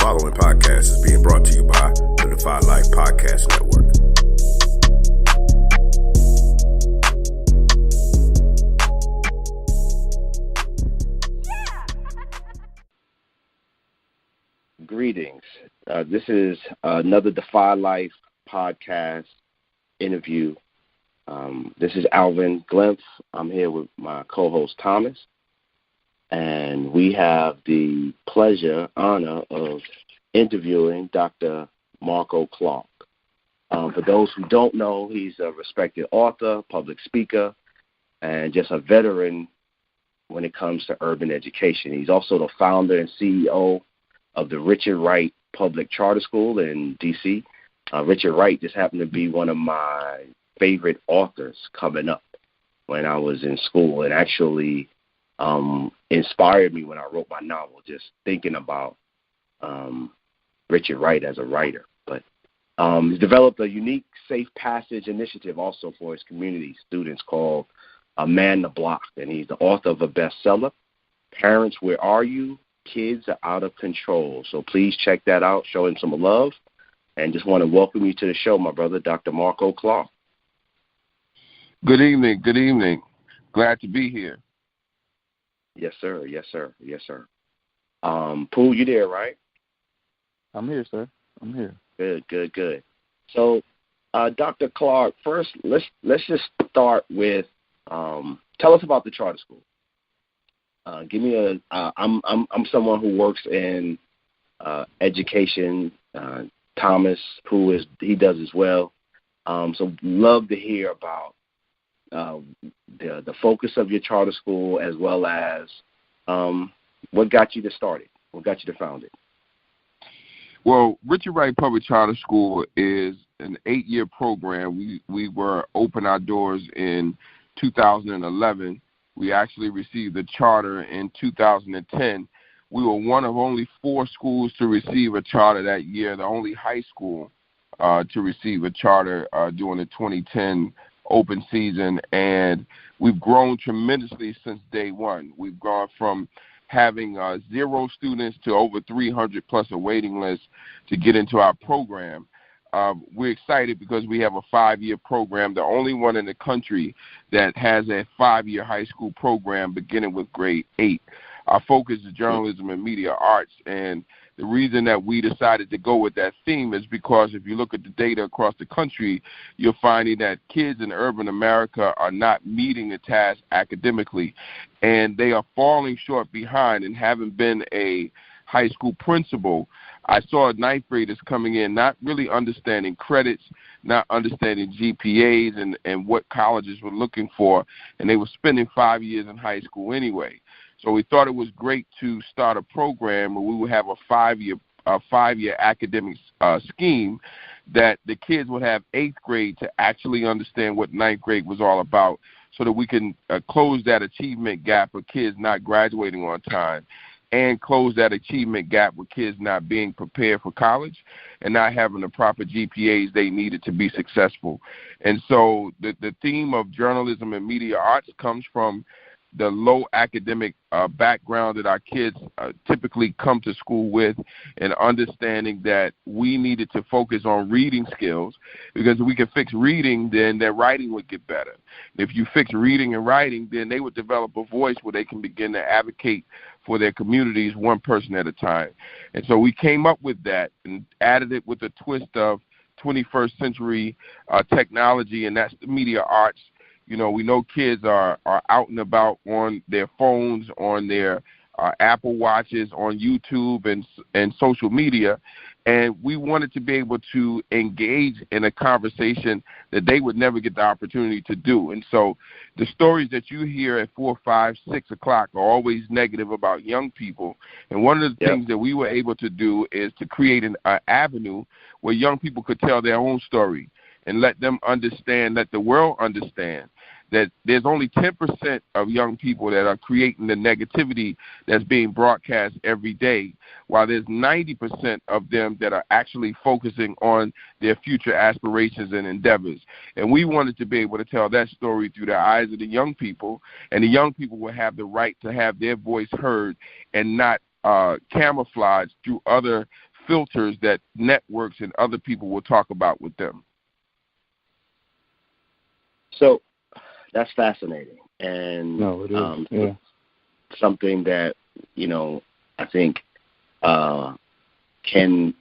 following podcast is being brought to you by the Defy Life Podcast Network. Greetings. This is another Defy Life podcast interview. This is Alvin Glymph. I'm here with my co-host Thomas, and we have the honor of interviewing Dr. Clark. For those who don't know, he's a respected author, public speaker, and just a veteran when it comes to urban education. He's also the founder and CEO of the Wright Public Charter School in D.C. Richard Wright just happened to be one of my favorite authors coming up when I was in school, and actually inspired me when I wrote my novel, just thinking about Richard Wright as a writer. But he's developed a unique safe passage initiative also for his community students called Man the Block, and he's the author of a bestseller, Parents, Where Are You? Kids Are Out of Control. So please check that out, show him some love, and just want to welcome you to the show, my brother, Dr. Clark. Good evening. Good evening. Glad to be here. Yes, sir. Yes, sir. Yes, sir. Pooh, you there, right? I'm here, sir. I'm here. Good. So, Dr. Clark, first, let's just start with tell us about the charter school. Give me I'm someone who works in education. Thomas, he does as well. So love to hear about the focus of your charter school, as well as what got you to start it, what got you to found it. Well, Richard Wright Public Charter School is an 8-year program. We were open our doors in 2011. We actually received the charter in 2010. We were one of only 4 schools to receive a charter that year, the only high school to receive a charter during the 2010 open season, and we've grown tremendously since day one. We've gone from having 0 students to over 300 plus a waiting list to get into our program. We're excited because we have a 5-year program, the only one in the country that has a 5-year high school program beginning with grade 8. Our focus is journalism and media arts, and the reason that we decided to go with that theme is because if you look at the data across the country, you're finding that kids in urban America are not meeting the task academically, and they are falling short behind. And having been a high school principal, I saw 9th graders coming in not really understanding credits, not understanding GPAs and what colleges were looking for, and they were spending 5 years in high school anyway. So we thought it was great to start a program where we would have a 5-year academic scheme that the kids would have 8th grade to actually understand what 9th grade was all about, so that we can close that achievement gap of kids not graduating on time, and close that achievement gap with kids not being prepared for college and not having the proper GPAs they needed to be successful. And so the theme of journalism and media arts comes from the low academic background that our kids typically come to school with, and understanding that we needed to focus on reading skills, because if we could fix reading, then their writing would get better. If you fix reading and writing, then they would develop a voice where they can begin to advocate for their communities one person at a time. And so we came up with that and added it with a twist of 21st century technology, and that's the media arts. You know, we know kids are out and about on their phones, on their Apple Watches, on YouTube and social media, and we wanted to be able to engage in a conversation that they would never get the opportunity to do. And so the stories that you hear at 4, 5, 6 o'clock are always negative about young people, and one of the things that we were able to do is to create an avenue where young people could tell their own story and let them understand, let the world understand that there's only 10% of young people that are creating the negativity that's being broadcast every day, while there's 90% of them that are actually focusing on their future aspirations and endeavors. And we wanted to be able to tell that story through the eyes of the young people, and the young people will have the right to have their voice heard and not camouflaged through other filters that networks and other people will talk about with them. So that's fascinating, and No, it is. Yeah. something that, I think can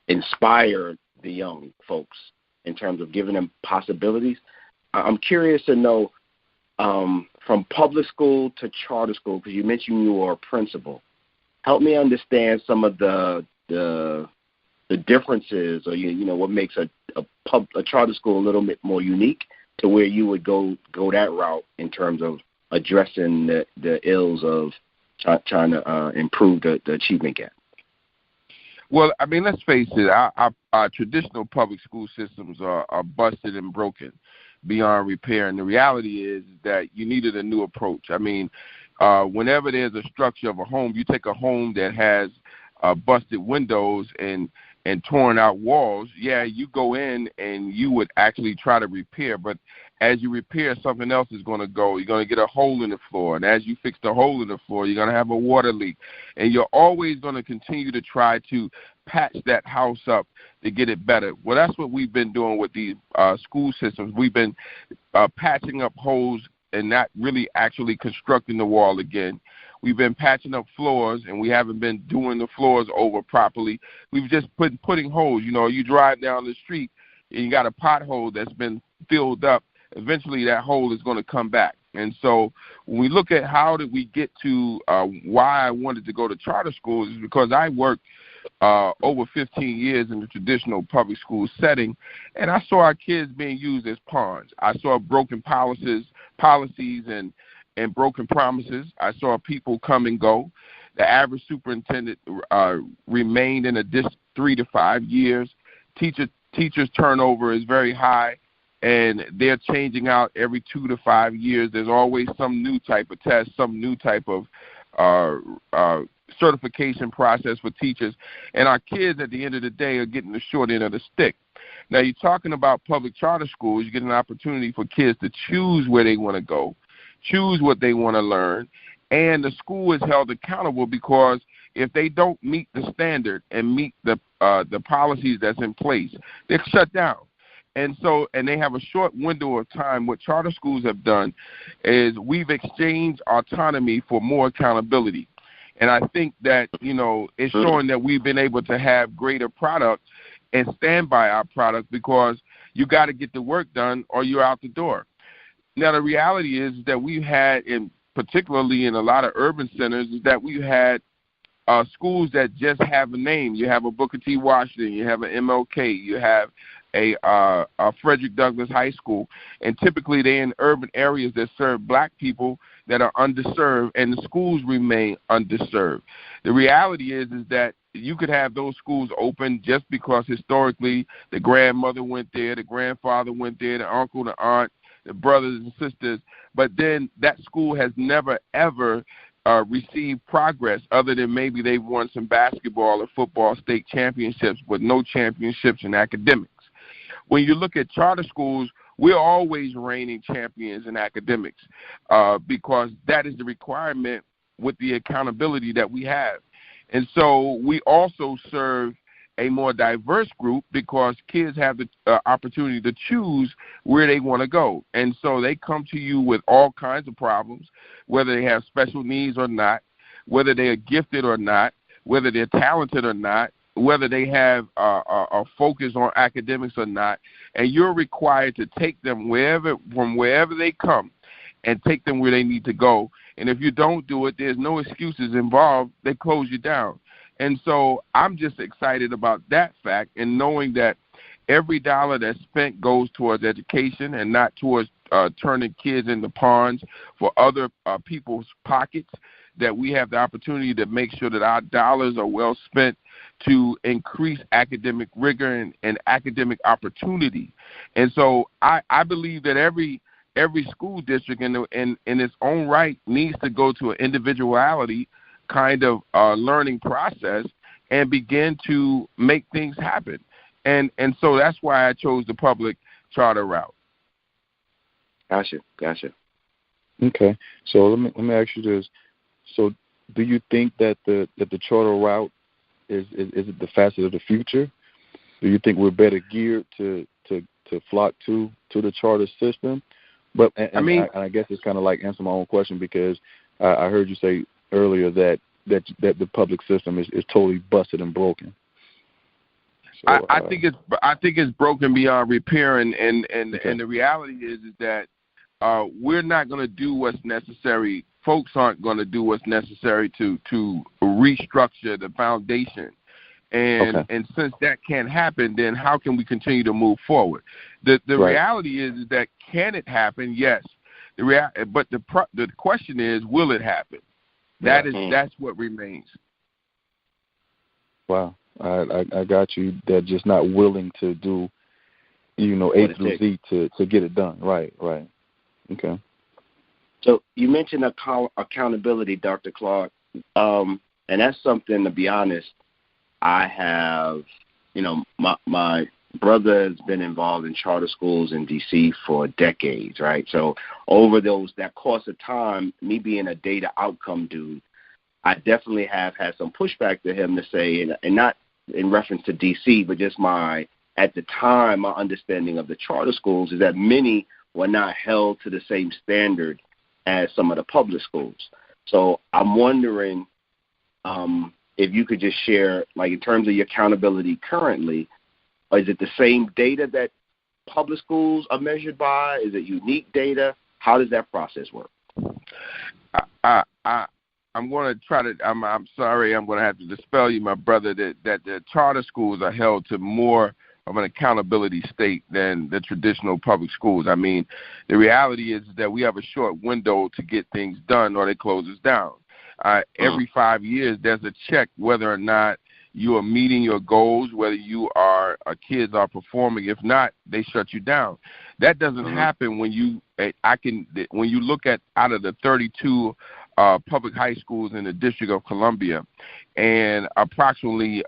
inspire the young folks in terms of giving them possibilities. I'm curious to know, from public school to charter school, because you mentioned you were a principal. Help me understand some of the differences, or what makes a charter school a little bit more unique to where you would go that route in terms of addressing the ills of trying to improve the achievement gap. Well, I mean, let's face it, our traditional public school systems are busted and broken beyond repair, and the reality is that you needed a new approach. I mean, whenever there's a structure of a home, you take a home that has busted windows and torn out walls, you go in and you would actually try to repair, but as you repair, something else is going to go. You're going to get a hole in the floor, and as you fix the hole in the floor, you're going to have a water leak, and you're always going to continue to try to patch that house up to get it better. Well, that's what we've been doing with these school systems. We've been patching up holes and not really actually constructing the wall again. We've been patching up floors, and we haven't been doing the floors over properly. We've just putting holes. You drive down the street, and you got a pothole that's been filled up. Eventually that hole is going to come back. And so when we look at how did we get to why I wanted to go to charter schools, is because I worked over 15 years in the traditional public school setting, and I saw our kids being used as pawns. I saw broken policies and broken promises. I saw people come and go. The average superintendent remained in a district 3 to 5 years. Teachers turnover is very high, and they're changing out every 2 to 5 years. There's always some new type of test, some new type of certification process for teachers, and our kids at the end of the day are getting the short end of the stick. Now, you're talking about public charter schools. You get an opportunity for kids to choose where they want to go, choose what they want to learn, and the school is held accountable, because if they don't meet the standard and meet the policies that's in place, they're shut down. And they have a short window of time. What charter schools have done is we've exchanged autonomy for more accountability. And I think that, it's showing that we've been able to have greater product and stand by our product, because you got to get the work done or you're out the door. Now, the reality is that we've had, particularly in a lot of urban centers, is that we've had schools that just have a name. You have a Booker T. Washington, you have an MLK, you have a Frederick Douglass High School, and typically they're in urban areas that serve black people that are underserved, and the schools remain underserved. The reality is that you could have those schools open just because historically the grandmother went there, the grandfather went there, the uncle, the aunt, the brothers and sisters, but then that school has never, ever received progress, other than maybe they've won some basketball or football state championships, but no championships in academics. When you look at charter schools, we're always reigning champions in academics, because that is the requirement with the accountability that we have. And so we also serve a more diverse group, because kids have the opportunity to choose where they want to go. And so they come to you with all kinds of problems, whether they have special needs or not, whether they are gifted or not, whether they're talented or not, whether they have a focus on academics or not, and you're required to take them from wherever they come and take them where they need to go. And if you don't do it, there's no excuses involved. They close you down. And so I'm just excited about that fact, and knowing that every dollar that's spent goes towards education and not towards turning kids into pawns for other people's pockets, that we have the opportunity to make sure that our dollars are well spent to increase academic rigor and academic opportunity. And so I believe that every school district in its own right needs to go to an individuality kind of learning process and begin to make things happen. And so that's why I chose the public charter route. Gotcha. Okay. So let me ask you this. So do you think that the charter route Is it the facet of the future? Do you think we're better geared to flock to the charter system? But I guess it's kind of like answer my own question, because I heard you say earlier that the public system is totally busted and broken. So, I think it's broken beyond repair, and the reality is that we're not going to do what's necessary. Folks aren't going to do what's necessary to restructure the foundation. And since that can't happen, then how can we continue to move forward? The reality is that can it happen? Yes. But the question is, will it happen? That's what remains. Wow, I got you. They're just not willing to do, A through Z to get it done. Right. Okay. So you mentioned accountability, Dr. Clark, and that's something, to be honest, I have, my brother has been involved in charter schools in D.C. for decades, right? So over that course of time, me being a data outcome dude, I definitely have had some pushback to him to say, and not in reference to D.C., but just at the time, my understanding of the charter schools is that many were not held to the same standard as some of the public schools. So I'm wondering if you could just share, like in terms of your accountability currently, is it the same data that public schools are measured by? Is it unique data? How does that process work? I'm going to try to. I'm sorry. I'm going to have to dispel you, my brother, that the charter schools are held to more of an accountability state than the traditional public schools. I mean, the reality is that we have a short window to get things done, or they close us down. Every 5 years, there's a check whether or not you are meeting your goals, whether kids are performing. If not, they shut you down. That doesn't happen when you look at out of the 32 public high schools in the District of Columbia, and approximately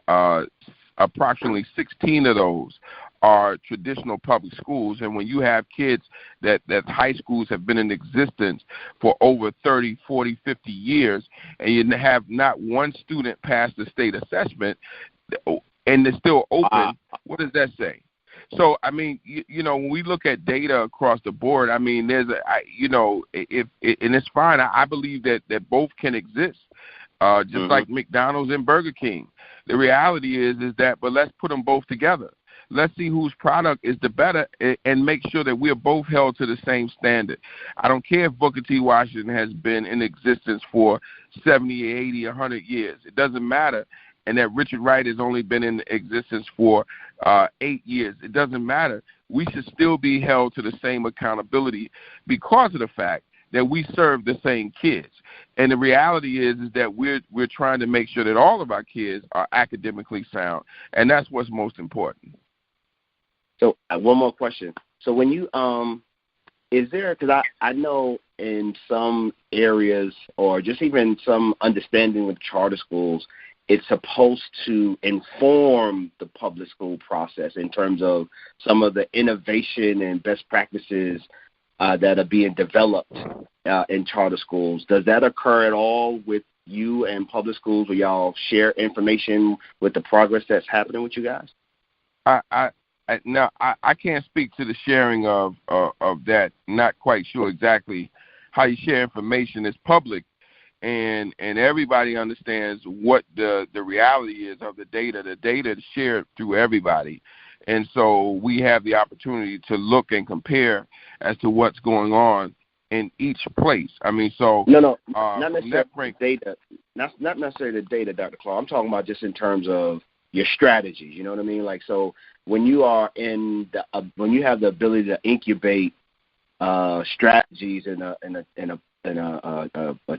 16 of those are traditional public schools. And when you have kids that high schools have been in existence for over 30, 40, 50 years, and you have not one student pass the state assessment, and they're still open, what does that say? So, I mean, when we look at data across the board, I mean, and it's fine. I believe that both can exist, just like McDonald's and Burger King. The reality is that, but let's put them both together. Let's see whose product is the better, and make sure that we're both held to the same standard. I don't care if Booker T. Washington has been in existence for 70, 80, 100 years. It doesn't matter. And that Richard Wright has only been in existence for 8 years. It doesn't matter. We should still be held to the same accountability because of the fact that we serve the same kids. And the reality is that we're trying to make sure that all of our kids are academically sound, and that's what's most important. So one more question. So when you is there, because I know in some areas, or just even some understanding with charter schools, it's supposed to inform the public school process in terms of some of the innovation and best practices that are being developed in charter schools. Does that occur at all with you and public schools, where y'all share information with the progress that's happening with you guys? I can't speak to the sharing of that. Not quite sure exactly how you share information. It's public, and everybody understands what the reality is of the data. The data is shared through everybody, and so we have the opportunity to look and compare as to what's going on in each place. I mean, so not necessarily data. Not necessarily the data, Dr. Clark. I'm talking about just in terms of your strategies. You know what I mean? Like, so when you are when you have the ability to incubate strategies in a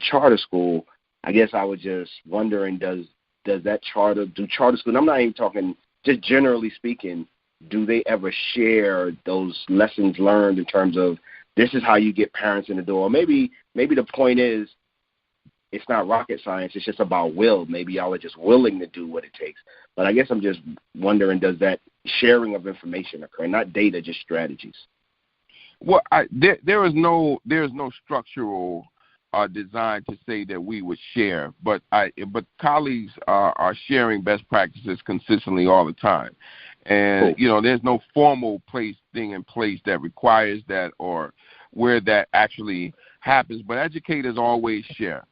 charter school, I guess I was just wondering, do charter schools, I'm not even talking, just generally speaking, do they ever share those lessons learned in terms of this is how you get parents in the door? Maybe the point is it's not rocket science, it's just about will. Maybe y'all are just willing to do what it takes. But I guess I'm just wondering, does that sharing of information occur? Not data, just strategies. Well, there is no structural are designed to say that we would share, but colleagues are sharing best practices consistently all the time. And, cool. There's no formal thing in place that requires that or where that actually happens, but educators always share.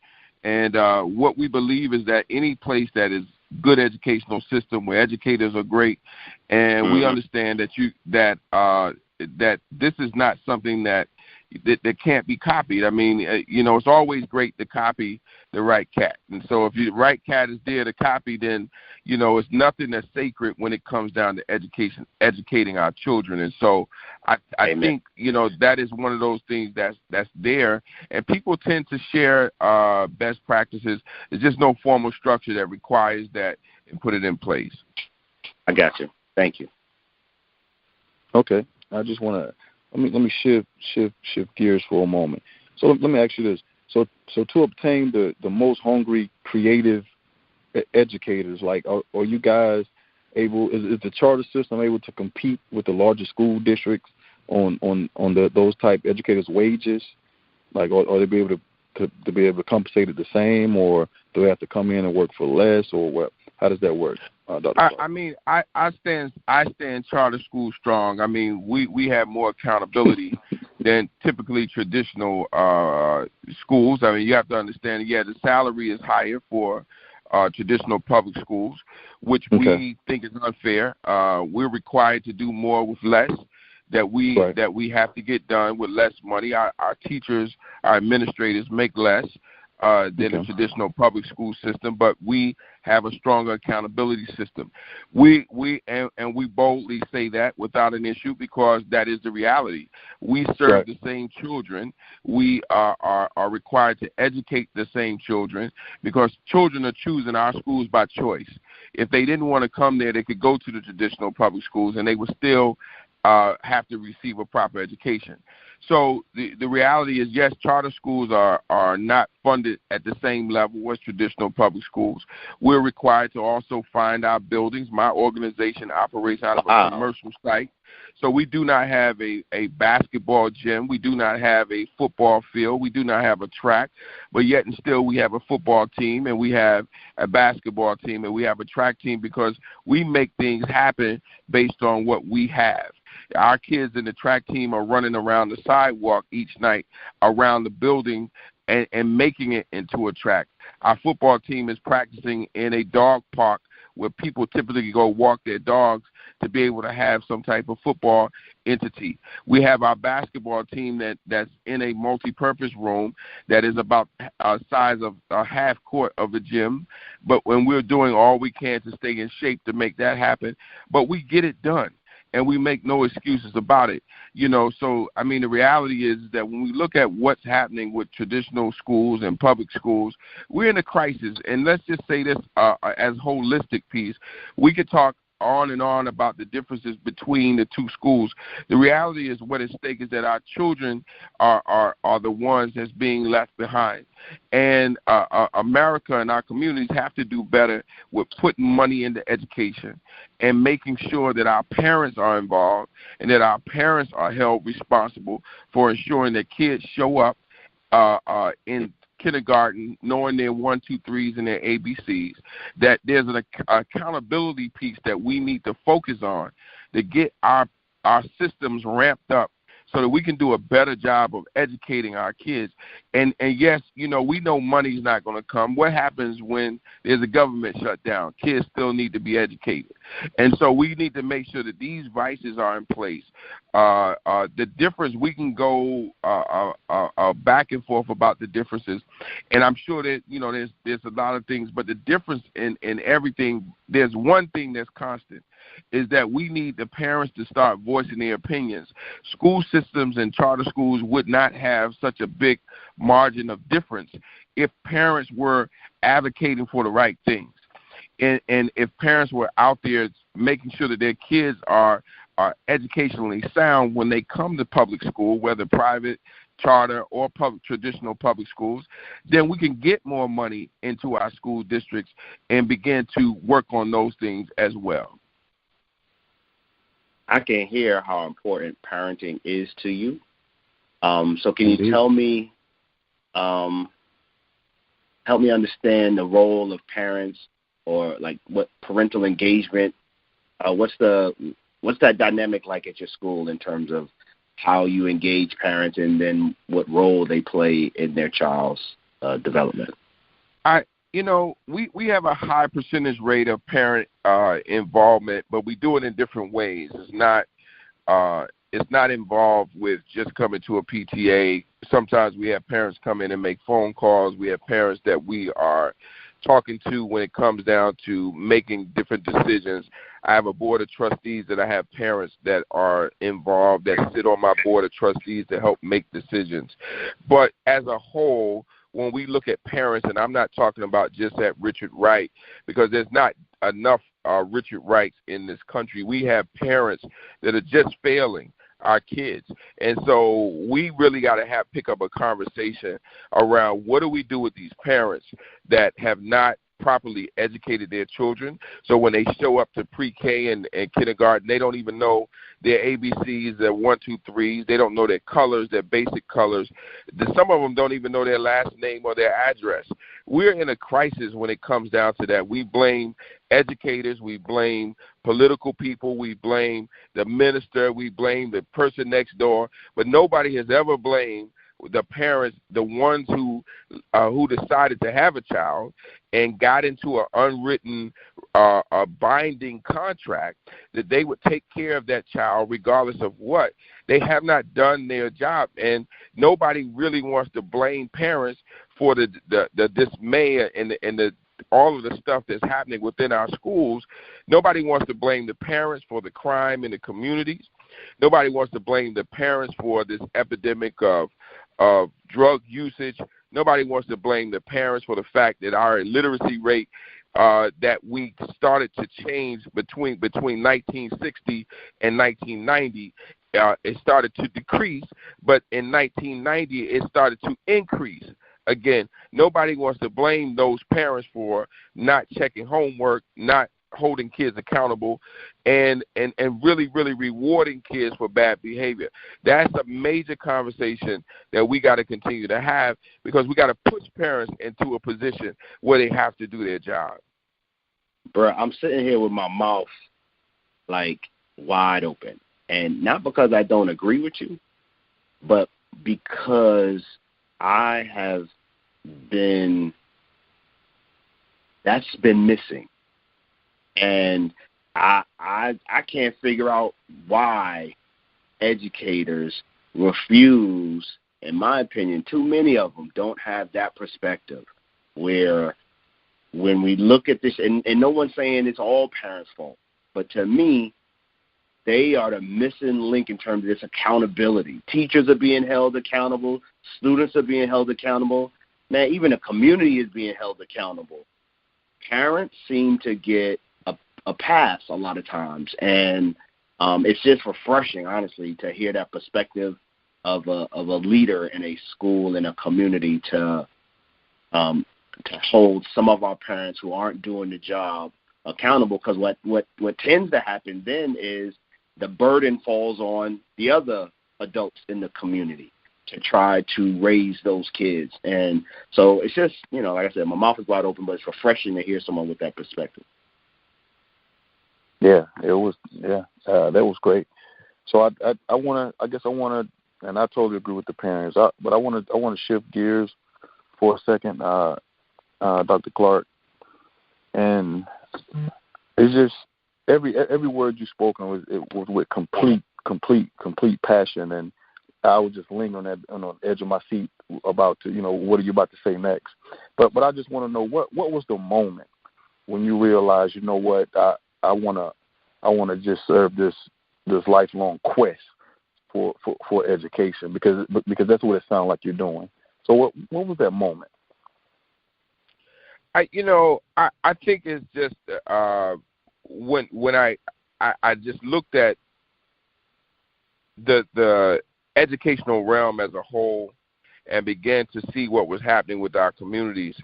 And what we believe is that any place that is good educational system where educators are great, and we understand that that this is not something that can't be copied. I mean, it's always great to copy the right cat. And so if the right cat is there to copy, then, it's nothing that's sacred when it comes down to educating our children. And so I think, that is one of those things that's there. And people tend to share best practices. There's just no formal structure that requires that and put it in place. I got you. Thank you. Okay. I just want to let me shift gears for a moment. So let me ask you this: so to obtain the most hungry, creative educators, like are you guys able? Is the charter system able to compete with the larger school districts on those type educators' wages? Like, are they be able to compensate it the same, or do they have to come in and work for less, or what? How does that work, Dr. Clark? I stand charter schools strong. I mean, we have more accountability than typically traditional schools. I mean, you have to understand, the salary is higher for traditional public schools, which we think is unfair. We're required to do more with less. That we have to get done with less money. Our teachers, our administrators make less than the traditional public school system, but we have a stronger accountability system. We boldly say that without an issue because that is the reality. We serve the same children. We are required to educate the same children because children are choosing our schools by choice. If they didn't want to come there, they could go to the traditional public schools and they would still have to receive a proper education. So the reality is, yes, charter schools are not funded at the same level as traditional public schools. We're required to also find our buildings. My organization operates out of a commercial site. So we do not have a basketball gym. We do not have a football field. We do not have a track. But yet and still we have a football team and we have a basketball team and we have a track team because we make things happen based on what we have. Our kids in the track team are running around the sidewalk each night around the building and making it into a track. Our football team is practicing in a dog park where people typically go walk their dogs to be able to have some type of football entity. We have our basketball team that's in a multi-purpose room that is about a size of a half court of the gym, but when we're doing all we can to stay in shape to make that happen, but we get it done. And we make no excuses about it, So, I mean, the reality is that when we look at what's happening with traditional schools and public schools, we're in a crisis. And let's just say this as a holistic piece. We could talk on and on about the differences between the two schools. The reality is what is at stake is that our children are the ones that's being left behind. And America and our communities have to do better with putting money into education and making sure that our parents are involved and that our parents are held responsible for ensuring that kids show up in kindergarten knowing their 1, 2, 3s and their ABCs, that there's an accountability piece that we need to focus on to get our systems ramped up so that we can do a better job of educating our kids. And yes, we know money's not going to come. What happens when there's a government shutdown? Kids still need to be educated. And so we need to make sure that these vices are in place. The difference, we can go back and forth about the differences. And I'm sure that, there's a lot of things, but the difference in everything, there's one thing that's constant, is that we need the parents to start voicing their opinions. School systems and charter schools would not have such a big margin of difference if parents were advocating for the right things. And if parents were out there making sure that their kids are educationally sound when they come to public school, whether private, charter, or traditional public schools, then we can get more money into our school districts and begin to work on those things as well. I can hear how important parenting is to you. So can you tell me help me understand the role of parents, or like what parental engagement. What's that dynamic like at your school in terms of how you engage parents, and then what role they play in their child's development? We have a high percentage rate of parent involvement, but we do it in different ways. It's not involved with just coming to a PTA. Sometimes we have parents come in and make phone calls. We have parents that we are talking to when it comes down to making different decisions. I have a board of trustees that I have parents that are involved that sit on my board of trustees to help make decisions. But as a whole, when we look at parents, and I'm not talking about just at Richard Wright, because there's not enough Richard Wrights in this country. We have parents that are just failing our kids. And so we really got to pick up a conversation around what do we do with these parents that have not properly educated their children. So when they show up to pre-K and kindergarten, they don't even know their ABCs, their 1, 2, 3s. They don't know their colors, their basic colors. Some of them don't even know their last name or their address. We're in a crisis when it comes down to that. We blame educators. We blame political people. We blame the minister. We blame the person next door. But nobody has ever blamed the parents, the ones who decided to have a child and got into an unwritten a binding contract that they would take care of that child regardless of what. They have not done their job, and nobody really wants to blame parents for the dismay and the all of the stuff that's happening within our schools. Nobody wants to blame the parents for the crime in the communities. Nobody wants to blame the parents for this epidemic of drug usage. Nobody wants to blame the parents for the fact that our illiteracy rate that we started to change between 1960 and 1990, it started to decrease, but in 1990 it started to increase. Again, nobody wants to blame those parents for not checking homework, not holding kids accountable, and really, really rewarding kids for bad behavior. That's a major conversation that we got to continue to have, because we got to push parents into a position where they have to do their job. Bruh, I'm sitting here with my mouth like wide open, and not because I don't agree with you, but because I have that's been missing. And I can't figure out why educators refuse, in my opinion, too many of them don't have that perspective where when we look at this, and no one's saying it's all parents' fault, but to me, they are the missing link in terms of this accountability. Teachers are being held accountable. Students are being held accountable. Man, even the community is being held accountable. Parents seem to get a pass a lot of times, and it's just refreshing, honestly, to hear that perspective of a leader in a school, in a community, to hold some of our parents who aren't doing the job accountable. Because what tends to happen then is the burden falls on the other adults in the community to try to raise those kids. And so it's just, like I said, my mouth is wide open, but it's refreshing to hear someone with that perspective. Yeah, it was. Yeah, that was great. So I want to, and I totally agree with the parents. But I want to shift gears for a second, Dr. Clark, and it's just every word you spoken was with complete passion, and I was just lingering on the edge of my seat about what are you about to say next. But I just want to know what was the moment when you realized, what, I want to just serve this lifelong quest for education, because that's what it sounds like you're doing. So what was that moment? I think it's just when I just looked at the educational realm as a whole and began to see what was happening with our communities,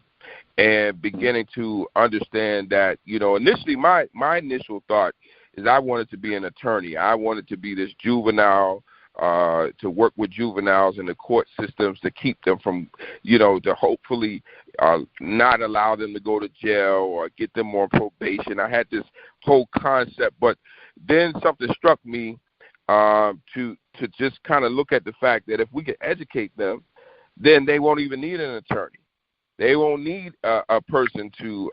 and beginning to understand that, initially my initial thought is I wanted to be an attorney. I wanted to be this juvenile to work with juveniles in the court systems to keep them from, to hopefully not allow them to go to jail or get them on probation. I had this whole concept, but then something struck me to just kind of look at the fact that if we can educate them, then they won't even need an attorney. They won't need a person to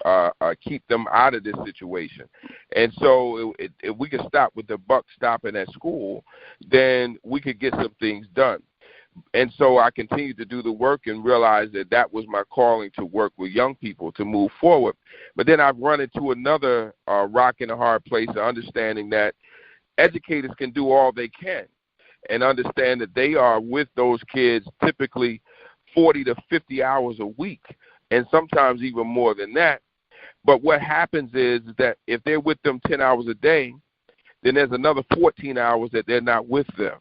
keep them out of this situation. And so if we can stop with the buck stopping at school, then we could get some things done. And so I continued to do the work and realized that that was my calling, to work with young people to move forward. But then I've run into another rock in a hard place of understanding that educators can do all they can and understand that they are with those kids typically 40 to 50 hours a week, and sometimes even more than that. But what happens is that if they're with them 10 hours a day, then there's another 14 hours that they're not with them.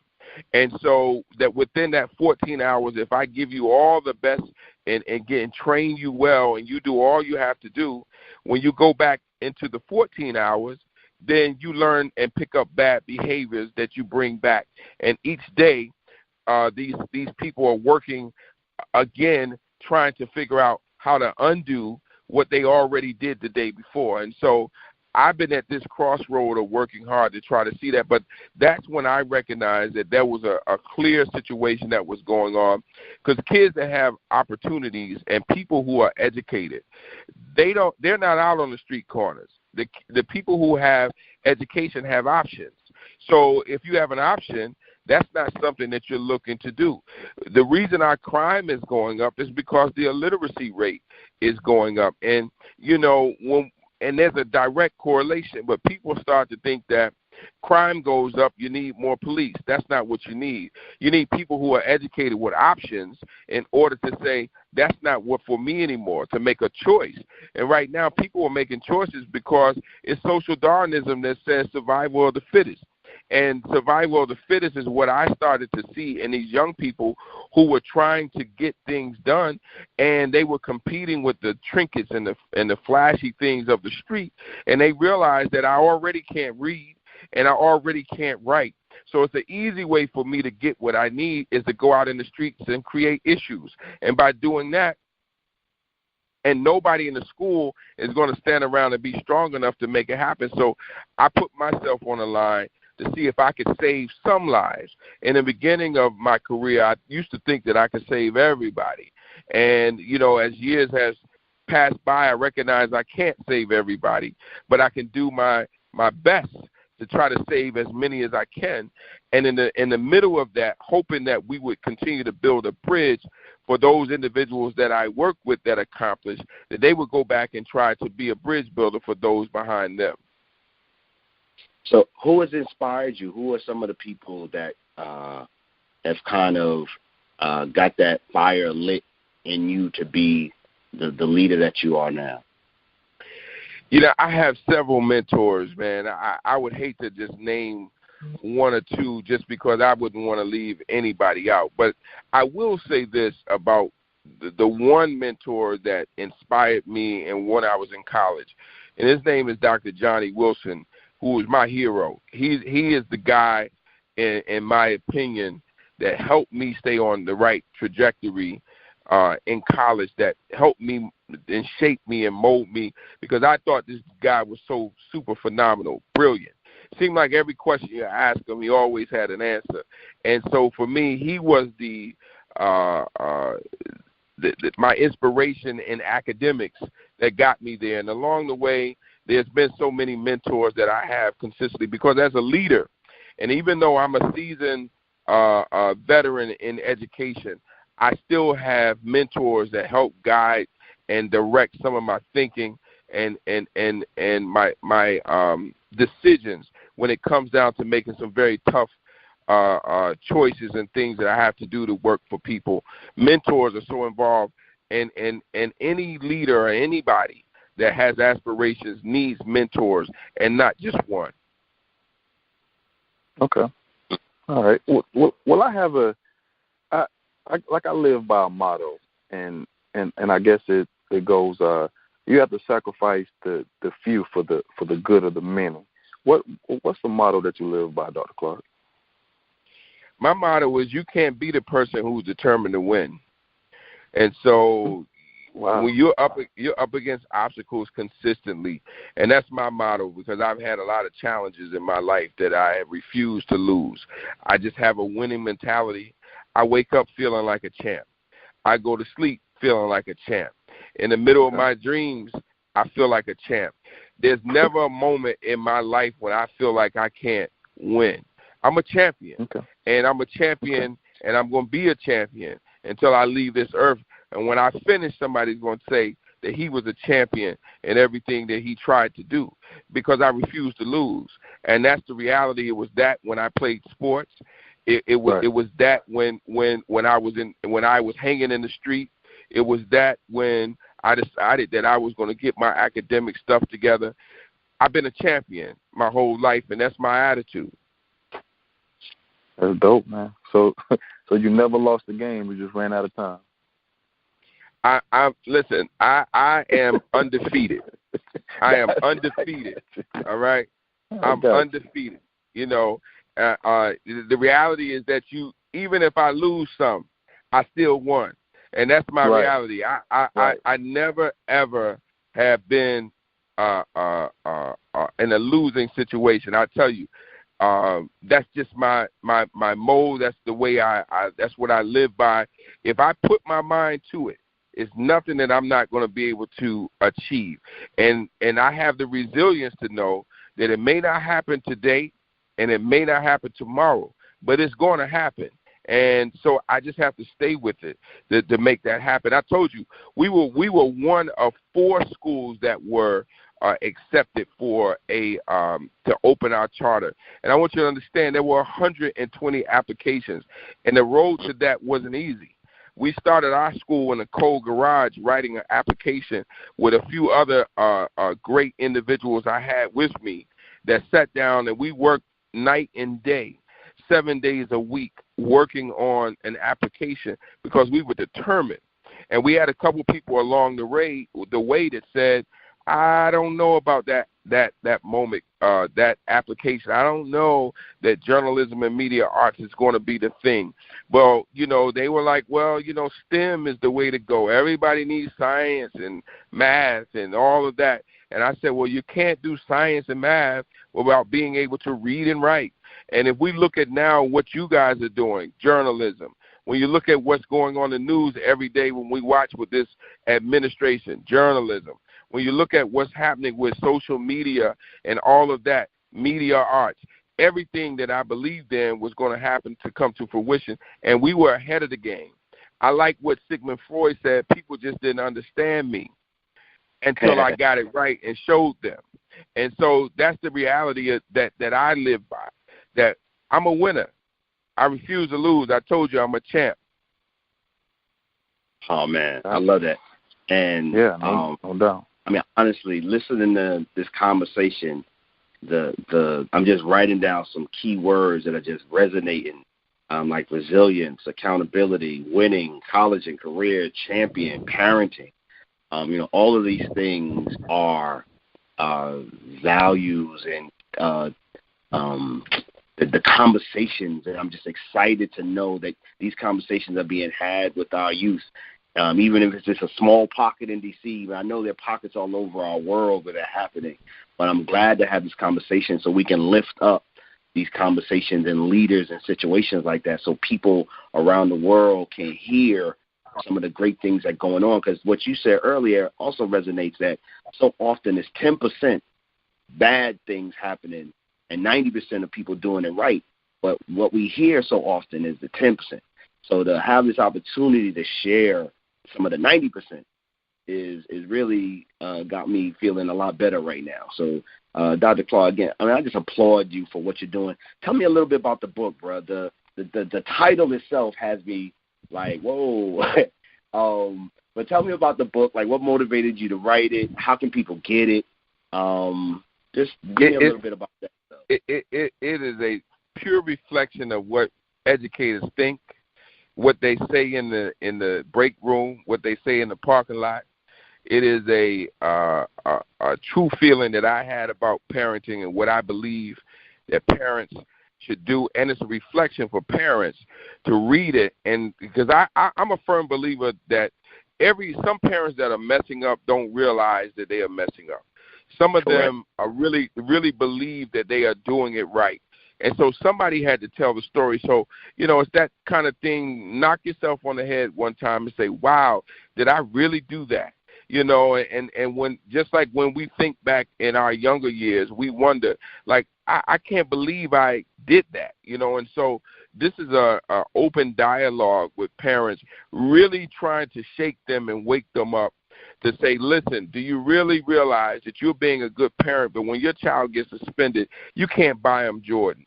And so that within that 14 hours, if I give you all the best and train you well and you do all you have to do, when you go back into the 14 hours, then you learn and pick up bad behaviors that you bring back. And each day, these people are working again, trying to figure out how to undo what they already did the day before. And so I've been at this crossroad of working hard to try to see that. But that's when I recognized that there was a clear situation that was going on, because kids that have opportunities and people who are educated, they're not out on the street corners. The people who have education have options. So if you have an option, that's not something that you're looking to do. The reason our crime is going up is because the illiteracy rate is going up. And, and there's a direct correlation, but people start to think that crime goes up, you need more police. That's not what you need. You need people who are educated with options in order to say, that's not what for me anymore, to make a choice. And right now, people are making choices because it's social Darwinism that says survival of the fittest. And survival of the fittest is what I started to see in these young people who were trying to get things done, and they were competing with the trinkets and the flashy things of the street, and they realized that I already can't read and I already can't write. So it's an easy way for me to get what I need is to go out in the streets and create issues. And by doing that, and nobody in the school is going to stand around and be strong enough to make it happen. So I put myself on the line to see if I could save some lives. In the beginning of my career, I used to think that I could save everybody. And, as years has passed by, I recognize I can't save everybody, but I can do my best to try to save as many as I can. And in the middle of that, hoping that we would continue to build a bridge for those individuals that I work with that accomplish, that they would go back and try to be a bridge builder for those behind them. So who has inspired you? Who are some of the people that have kind of got that fire lit in you to be the leader that you are now? I have several mentors, man. I would hate to just name one or two just because I wouldn't want to leave anybody out. But I will say this about the one mentor that inspired me and when I was in college, and his name is Dr. Johnny Wilson, who is my hero. He is the guy, in my opinion, that helped me stay on the right trajectory in college, that helped me and shape me and mold me, because I thought this guy was so super phenomenal, brilliant. Seemed like every question you asked him, he always had an answer. And so for me, he was my inspiration in academics that got me there. And along the way, there's been so many mentors that I have consistently, because as a leader, and even though I'm a seasoned veteran in education, I still have mentors that help guide and direct some of my thinking and my decisions when it comes down to making some very tough choices and things that I have to do to work for people. Mentors are so involved, and any leader or anybody that has aspirations needs mentors, and not just one. Okay. All right. Well, I have I live by a motto, and I guess it goes, you have to sacrifice the few for the good of the many. What's the motto that you live by, Dr. Clark? my motto is you can't be the person who's determined to win. And so when you're up against obstacles consistently, and that's my motto, because I've had a lot of challenges in my life that I have refused to lose. I just have a winning mentality. I wake up feeling like a champ. I go to sleep feeling like a champ. In the middle of my dreams, I feel like a champ. There's never a moment in my life when I feel like I can't win. I'm a champion, and I'm a champion, and I'm going to be a champion until I leave this earth. And when I finish, somebody's going to say that he was a champion in everything that he tried to do, because I refused to lose. And that's the reality. It was that when I played sports. It was that when I was hanging in the street. It was that when I decided that I was going to get my academic stuff together. I've been a champion my whole life, and that's my attitude. That's dope, man. So you never lost a game. You just ran out of time. Listen, I am undefeated. I am undefeated. All right? I'm undefeated. You know, the reality is that even if I lose some, I still won. And that's my reality. I never, ever have been in a losing situation. I tell you, that's just my mode. That's the way that's what I live by. If I put my mind to it, it's nothing that I'm not going to be able to achieve. And I have the resilience to know that it may not happen today and it may not happen tomorrow, but it's going to happen. And so I just have to stay with it to make that happen. I told you, we were one of 4 schools that were accepted for to open our charter. And I want you to understand there were 120 applications, and the road to that wasn't easy. We started our school in a cold garage writing an application with a few other great individuals I had with me that sat down, and we worked night and day, 7 days a week, working on an application because we were determined. And we had a couple people along the way that said, I don't know about that moment, that application. I don't know that journalism and media arts is going to be the thing. Well, you know, they were like, well, you know, STEM is the way to go. Everybody needs science and math and all of that. And I said, well, you can't do science and math without being able to read and write. And if we look at now what you guys are doing, journalism, when you look at what's going on in the news every day when we watch with this administration, journalism, when you look at what's happening with social media and all of that, media arts, everything that I believed in was going to happen to come to fruition, and we were ahead of the game. I like what Sigmund Freud said, people just didn't understand me until I got it right and showed them. And so that's the reality that I live by, that I'm a winner. I refuse to lose. I told you I'm a champ. Oh, man, I love that. And no doubt. I mean, honestly, listening to this conversation, I'm just writing down some key words that are just resonating, like resilience, accountability, winning, college and career, champion, parenting. You know, all of these things are values and the conversations, and I'm just excited to know that these conversations are being had with our youth. Even if it's just a small pocket in D.C., I know there are pockets all over our world where they're happening. But I'm glad to have this conversation so we can lift up these conversations and leaders in situations like that so people around the world can hear some of the great things that are going on. Because what you said earlier also resonates, that so often it's 10% bad things happening and 90% of people doing it right. But what we hear so often is the 10%. So to have this opportunity to share some of the 90% is really got me feeling a lot better right now. So, Dr. Clark, again, I mean, I just applaud you for what you're doing. Tell me a little bit about the book, bro. The title itself has me like, whoa. But tell me about the book. Like, what motivated you to write it? How can people get it? Just give me a little bit about that stuff. It is a pure reflection of what educators think, what they say in the break room, what they say in the parking lot. It is a true feeling that I had about parenting and what I believe that parents should do, and it's a reflection for parents to read it. And because I'm a firm believer that some parents that are messing up don't realize that they are messing up. Some of them are really believe that they are doing it right. And so somebody had to tell the story. So, it's that kind of thing. Knock yourself on the head one time and say, wow, did I really do that? And when, just like when we think back in our younger years, we wonder, like, I can't believe I did that, and so this is a open dialogue with parents, really trying to shake them and wake them up to say, listen, do you really realize that you're being a good parent, but when your child gets suspended, you can't buy them Jordan.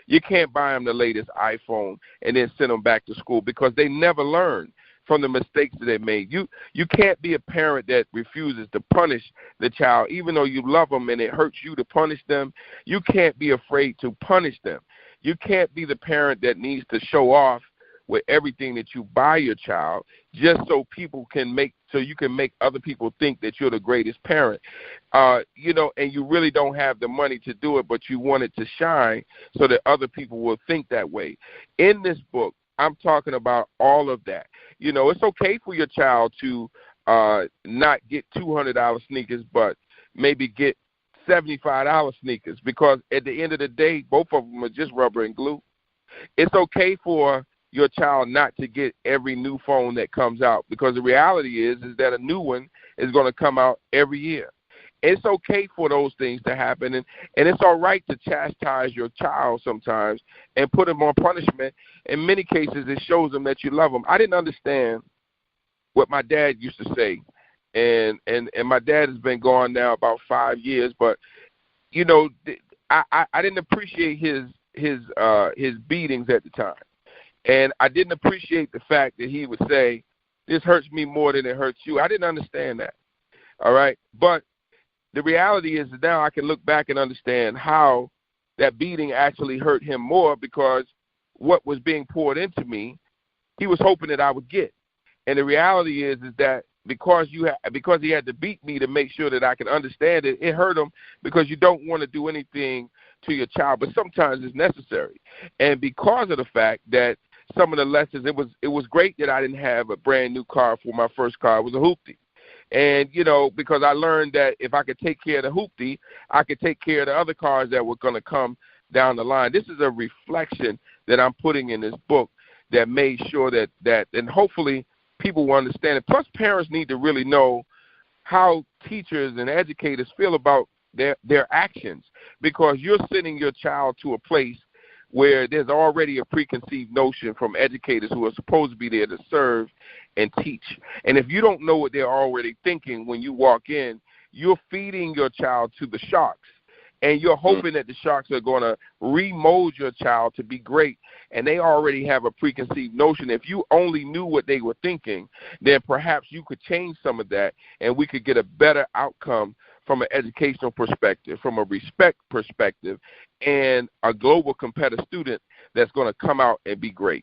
You can't buy them the latest iPhone and then send them back to school because they never learn from the mistakes that they made. You can't be a parent that refuses to punish the child, even though you love them and it hurts you to punish them. You can't be afraid to punish them. You can't be the parent that needs to show off with everything that you buy your child just so you can make other people think that you're the greatest parent. And you really don't have the money to do it, but you want it to shine so that other people will think that way. In this book, I'm talking about all of that. It's okay for your child to not get $200 sneakers, but maybe get $75 sneakers, because at the end of the day, both of them are just rubber and glue. It's okay for your child not to get every new phone that comes out, because the reality is that a new one is going to come out every year. It's okay for those things to happen, and it's all right to chastise your child sometimes and put them on punishment. In many cases, it shows them that you love them. I didn't understand what my dad used to say, and my dad has been gone now about 5 years, but I didn't appreciate his beatings at the time, and I didn't appreciate the fact that he would say, "This hurts me more than it hurts you." I didn't understand that. All right, but the reality is that now I can look back and understand how that beating actually hurt him more, because what was being poured into me, he was hoping that I would get. And the reality is that because he had to beat me to make sure that I could understand it, it hurt him, because you don't want to do anything to your child, but sometimes it's necessary. And because of the fact that some of the lessons, it was great that I didn't have a brand new car. For my first car, it was a hoopty. And, because I learned that if I could take care of the hoopty, I could take care of the other cars that were going to come down the line. This is a reflection that I'm putting in this book that made sure that and hopefully people will understand it. Plus, parents need to really know how teachers and educators feel about their actions, because you're sending your child to a place where there's already a preconceived notion from educators who are supposed to be there to serve and teach. And if you don't know what they're already thinking when you walk in, you're feeding your child to the sharks. And you're hoping that the sharks are going to remold your child to be great. And they already have a preconceived notion. If you only knew what they were thinking, then perhaps you could change some of that, and we could get a better outcome from an educational perspective, from a respect perspective, and a global competitive student that's going to come out and be great.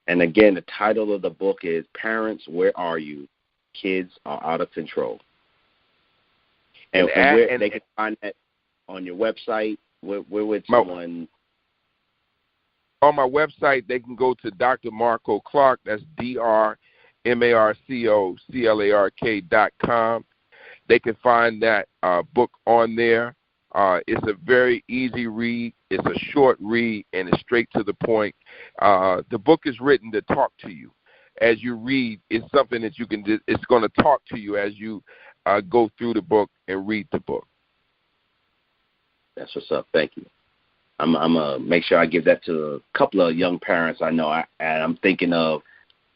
And again, the title of the book is Parents, Where Are You? Kids Are Out of Control. And they can find that on your website. Where would someone? On my website, they can go to Dr. Marco Clark. That's DrMarcoclark.com. They can find that book on there. It's a very easy read. It's a short read, and it's straight to the point. The book is written to talk to you as you read. It's something that you can. It's going to talk to you as you go through the book and read the book. That's what's up. Thank you. I'm gonna make sure I give that to a couple of young parents I know, and I'm thinking of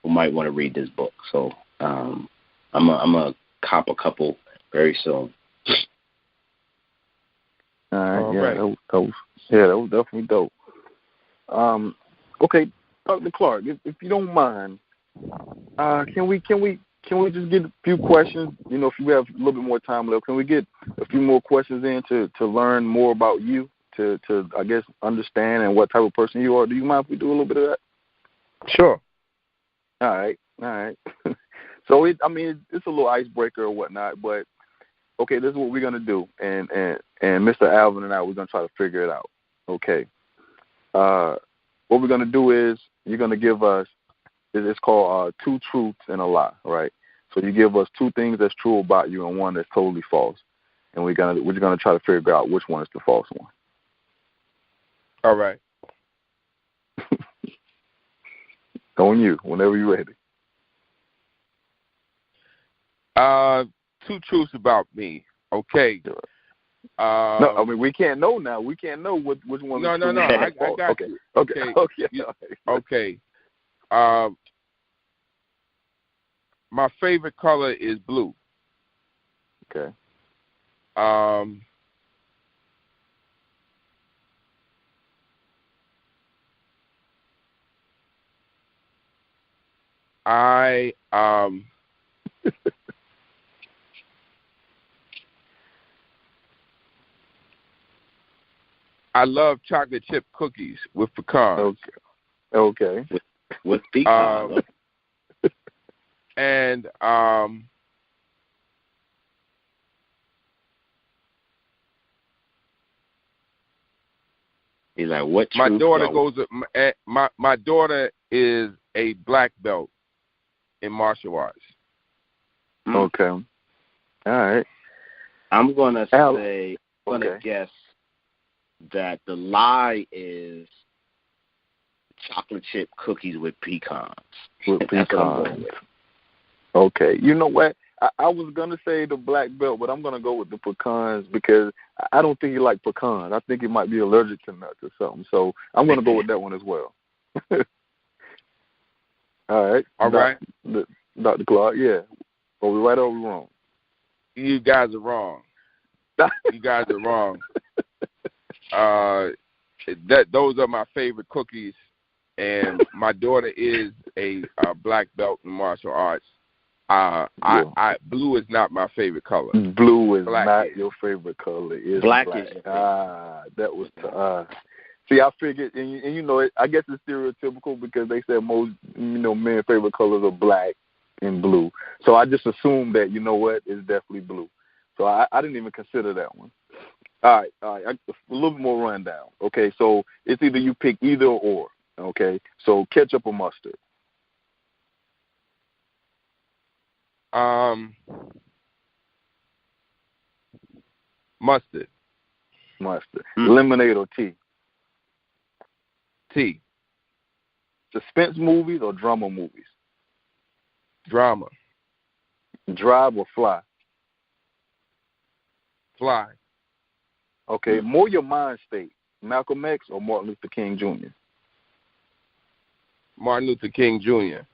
who might want to read this book. So I'm gonna cop a couple very soon. All right. That was definitely dope. Okay, Dr. Clark, if you don't mind, can we just get a few questions? If you have a little bit more time left, can we get a few more questions in to learn more about you, to I guess understand and what type of person you are? Do you mind if we do a little bit of that? Sure. All right. So it's a little icebreaker or whatnot, but okay, this is what we're gonna do, and Mr. Alvin and I, we're gonna try to figure it out. Okay. What we're going to do is you're going to give us, it's called two truths and a lie, right? So you give us two things that's true about you and one that's totally false. And we're gonna try to figure out which one is the false one. All right. On you, whenever you're ready. Two truths about me. Okay. No, I mean we can't know now. We can't know which one. No. I got you. Okay. My favorite color is blue. Okay. I love chocolate chip cookies with pecans. Okay. With pecans. And he's like, what? My daughter my daughter is a black belt in martial arts. Okay. All right. I'm gonna guess that the lie is chocolate chip cookies with pecans. With pecans. Okay. You know what? I was going to say the black belt, but I'm going to go with the pecans because I don't think he likes pecans. I think he might be allergic to nuts or something. So I'm going to go with that one as well. All right. All right. Dr. Clark, yeah. Are we right or are we wrong? You guys are wrong. Those are my favorite cookies, and my daughter is a black belt in martial arts. Blue is not my favorite color. Blue is not your favorite color. It's black. That was see, I figured, and you know, I guess it's stereotypical because they said most, men's favorite colors are black and blue. So I just assumed that, you know what, it's definitely blue. So I didn't even consider that one. All right. A little bit more rundown. Okay, so it's either you pick either or. Okay, so ketchup or mustard. Mustard. Lemonade or tea? Tea. Suspense movies or drama movies? Drama. Drive or fly? Fly. Okay, more your mind state, Malcolm X or Martin Luther King Jr.? Martin Luther King Jr.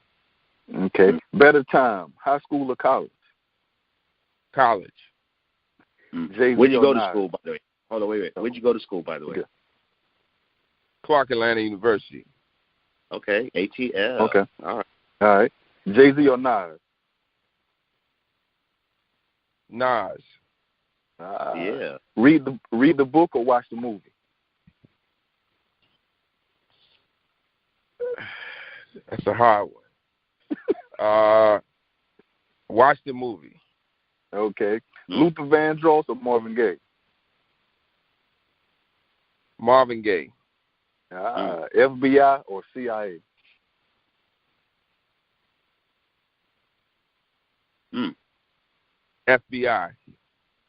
Okay, better time, high school or college? College. Where'd you go to school, by the way? Hold on, wait. Where'd you go to school, by the way? Clark Atlanta University. Okay, ATL. Okay. All right. Jay-Z or Nas? Nas. Yeah. Read the book or watch the movie? That's a hard one. Watch the movie. Okay. Luther Vandross or Marvin Gaye? Marvin Gaye. FBI or CIA? FBI.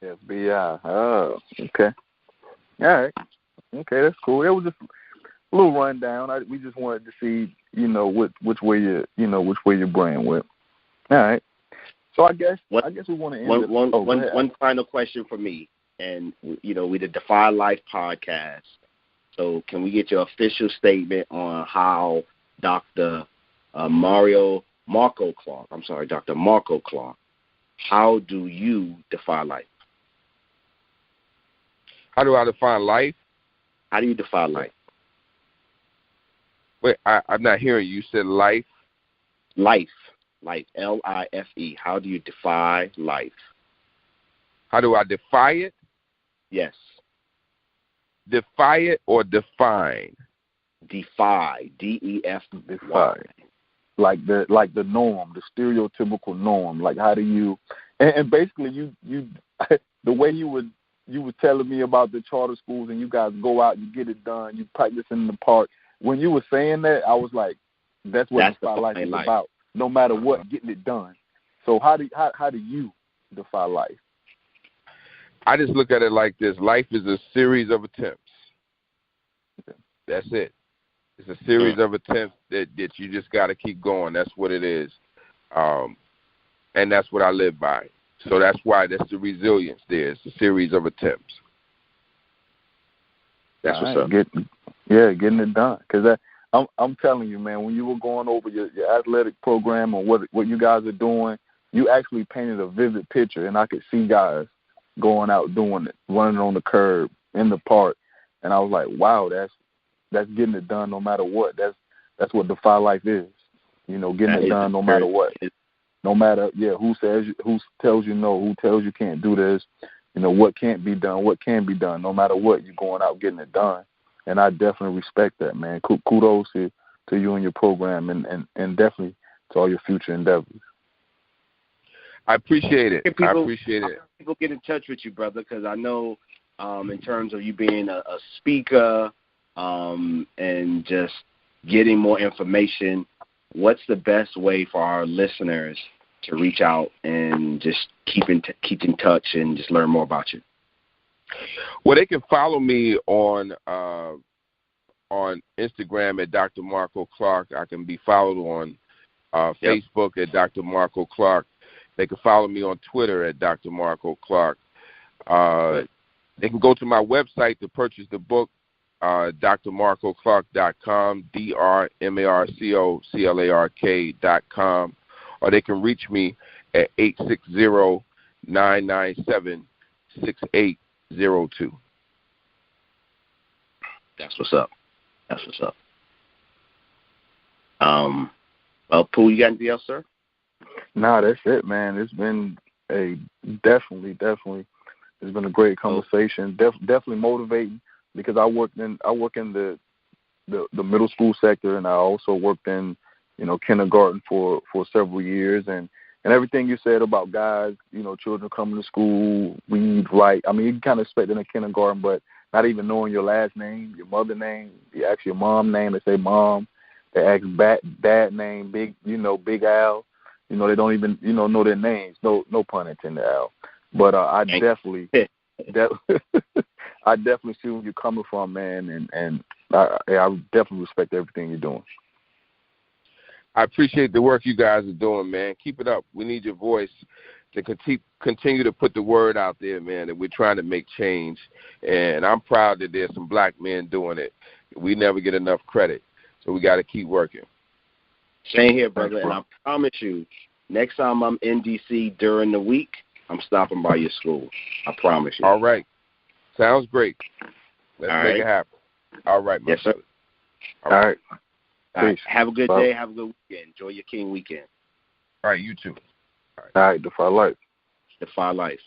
FBI. Oh, okay. All right. Okay, that's cool. It was just a little rundown. We just wanted to see, which way your brain went. All right. So I guess we want to end one final question for me, and we the Defy Life podcast. So can we get your official statement on how Dr. Marco Clark, how do you defy life? How do I define life? How do you define life? Wait, I'm not hearing you. You said life? Life, L-I-F-E. How do you defy life? How do I defy it? Yes. Defy it or define? Defy, D-E-F. Defy. Like the norm, the stereotypical norm. Like how do you? And basically, you the way you would you were telling me about the charter schools and you guys go out, you get it done, you practice in the park. When you were saying that, I was like, that's what Defy Life is about. No matter what, getting it done. So how do you defy life? I just look at it like this. Life is a series of attempts. That's it. It's a series of attempts that you just got to keep going. That's what it is. And that's what I live by. So that's why that's the resilience there. It's a series of attempts. That's what's up. Getting it done. Because I'm telling you, man, when you were going over your athletic program and what you guys are doing, you actually painted a vivid picture, and I could see guys going out doing it, running on the curb, in the park. And I was like, wow, that's getting it done no matter what. That's what Defy Life is. Getting it done no matter what. No matter who tells you no, who tells you can't do this, what can't be done, what can be done. No matter what, you're going out getting it done. And I definitely respect that, man. Kudos to you and your program and definitely to all your future endeavors. I appreciate it. I appreciate it. People get in touch with you, brother, because I know in terms of you being a speaker and just getting more information, what's the best way for our listeners to reach out and just keep in touch and just learn more about you? Well, they can follow me on Instagram at Dr. Marco Clark. I can be followed on Facebook at Dr. Marco Clark. They can follow me on Twitter at Dr. Marco Clark. They can go to my website to purchase the book, drmarcoclark.com, drmarcoclark.com, or they can reach me at 860-997-6802. That's what's up. Well, Pooh, you got anything else, sir? Nah, that's it, man. It's been definitely. It's been a great conversation. Definitely motivating because I work in the middle school sector, and I also worked in kindergarten for several years, and everything you said about guys, children coming to school, read, write. I mean, you can kind of expect in a kindergarten, but not even knowing your last name, your mother name, you ask your mom name, they say mom. They ask dad name, Big Al. They don't even know their names. No pun intended, Al. But I definitely see where you're coming from, man, and I definitely respect everything you're doing. I appreciate the work you guys are doing, man. Keep it up. We need your voice to continue to put the word out there, man, that we're trying to make change. And I'm proud that there's some black men doing it. We never get enough credit, so we got to keep working. Same here, brother. Thanks, bro. And I promise you, next time I'm in D.C. during the week, I'm stopping by your school. I promise you. All right. Sounds great. Let's make it happen. All right, my brother. All right. Have a good day. Have a good weekend. Enjoy your King weekend. All right, you too. All right, Defy Life. Defy Life.